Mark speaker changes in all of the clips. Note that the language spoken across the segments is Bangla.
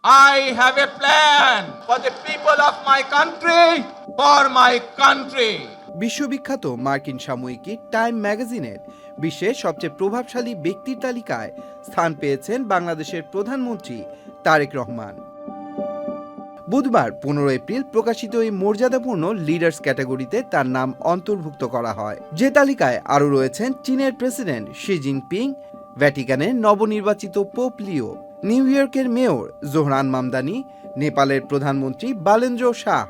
Speaker 1: I have a plan for the people of my country, for my country.
Speaker 2: বিশ্ববিখ্যাত মার্কিন সাময়িকী টাইম ম্যাগাজিনের বিশ্বের সবচেয়ে প্রভাবশালী ব্যক্তির তালিকায় স্থান পেয়েছেন বাংলাদেশের প্রধানমন্ত্রী তারেক রহমান। বুধবার 15 এপ্রিল প্রকাশিত এই মর্যাদাপূর্ণ লিডার্স ক্যাটাগরিতে তার নাম অন্তর্ভুক্ত করা হয়, যে তালিকায় আরও রয়েছেন চীনের প্রেসিডেন্ট শি জিনপিং, ভ্যাটিকানের নবনির্বাচিত পোপ লিও, নিউ ইয়র্কের মেয়র জোহরান মামদানি, নেপালের প্রধানমন্ত্রী বালেন্দ্র শাহ,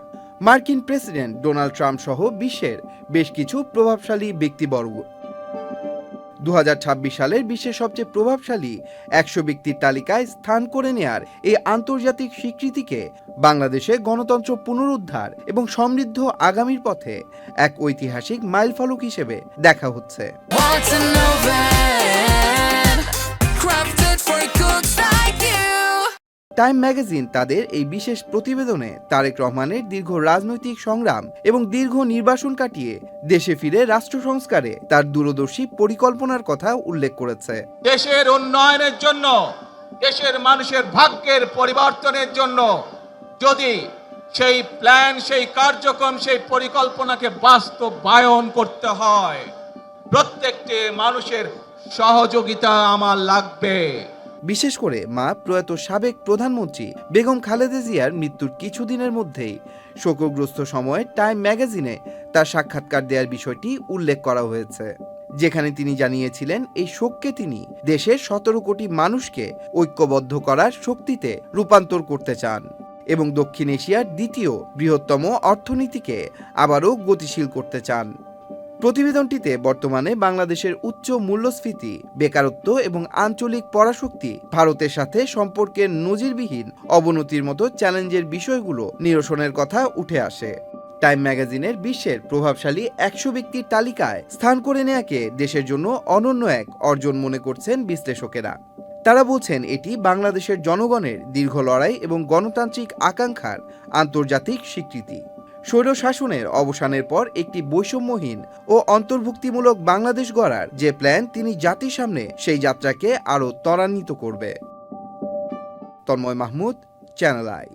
Speaker 2: মার্কিন প্রেসিডেন্ট ডোনাল্ড ট্রাম্প সহ বিশ্বের বেশ কিছু প্রভাবশালী ব্যক্তিবর্গ। 2026 সালের বিশ্বের সবচেয়ে প্রভাবশালী 100 ব্যক্তির তালিকায় স্থান করে নেয়ার এই আন্তর্জাতিক স্বীকৃতিকে বাংলাদেশে গণতন্ত্র পুনরুদ্ধার এবং সমৃদ্ধ আগামীর পথে এক ঐতিহাসিক মাইলফলক হিসেবে দেখা হচ্ছে। টাইম ম্যাগাজিন তাদের এই বিশেষ প্রতিবেদনে তারেক রহমানের দীর্ঘ রাজনৈতিক সংগ্রাম এবং দীর্ঘ নির্বাসন কাটিয়ে দেশে ফিরে রাষ্ট্র সংস্কারে তার দূরদর্শী পরিকল্পনার কথা উল্লেখ করেছে।
Speaker 1: দেশের উন্নয়নের জন্য, দেশের মানুষের ভাগ্যের পরিবর্তনের জন্য যদি সেই প্ল্যান, সেই কার্যক্রম, সেই পরিকল্পনাকে বাস্তবায়ন করতে হয়, প্রত্যেকটি মানুষের সহযোগিতা আমার লাগবে।
Speaker 2: বিশেষ করে মা প্রয়াত সাবেক প্রধানমন্ত্রী বেগম খালেদা জিয়ার মৃত্যুর কিছুদিনের মধ্যেই শোকগ্রস্ত সময়ে টাইম ম্যাগাজিনে তার সাক্ষাৎকার দেওয়ার বিষয়টি উল্লেখ করা হয়েছে, যেখানে তিনি জানিয়েছিলেন এই শোককে তিনি দেশের 17 কোটি মানুষকে ঐক্যবদ্ধ করার শক্তিতে রূপান্তর করতে চান এবং দক্ষিণ এশিয়ার দ্বিতীয় বৃহত্তম অর্থনীতিকে আবারও গতিশীল করতে চান। প্রতিবেদনটিতে বর্তমানে বাংলাদেশের উচ্চ মূল্যস্ফীতি, বেকারত্ব এবং আঞ্চলিক পরাশক্তি, ভারতের সাথে সম্পর্কের নজিরবিহীন অবনতির মতো চ্যালেঞ্জের বিষয়গুলো নিরসনের কথা উঠে আসে। টাইম ম্যাগাজিনের বিশ্বের প্রভাবশালী 100 ব্যক্তির তালিকায় স্থান করে নেয়াকে দেশের জন্য অনন্য এক অর্জন মনে করছেন বিশ্লেষকেরা। তারা বলছেন এটি বাংলাদেশের জনগণের দীর্ঘ লড়াই এবং গণতান্ত্রিক আকাঙ্ক্ষার আন্তর্জাতিক স্বীকৃতি। স্বৈরশাসনের অবসানের পর একটি বৈষম্যহীন ও অন্তর্ভুক্তিমূলক বাংলাদেশ গড়ার যে প্ল্যান তিনি জাতির সামনে, সেই যাত্রাকে আরও ত্বরান্বিত করবে। Tanmoy Mahmud, Channel I.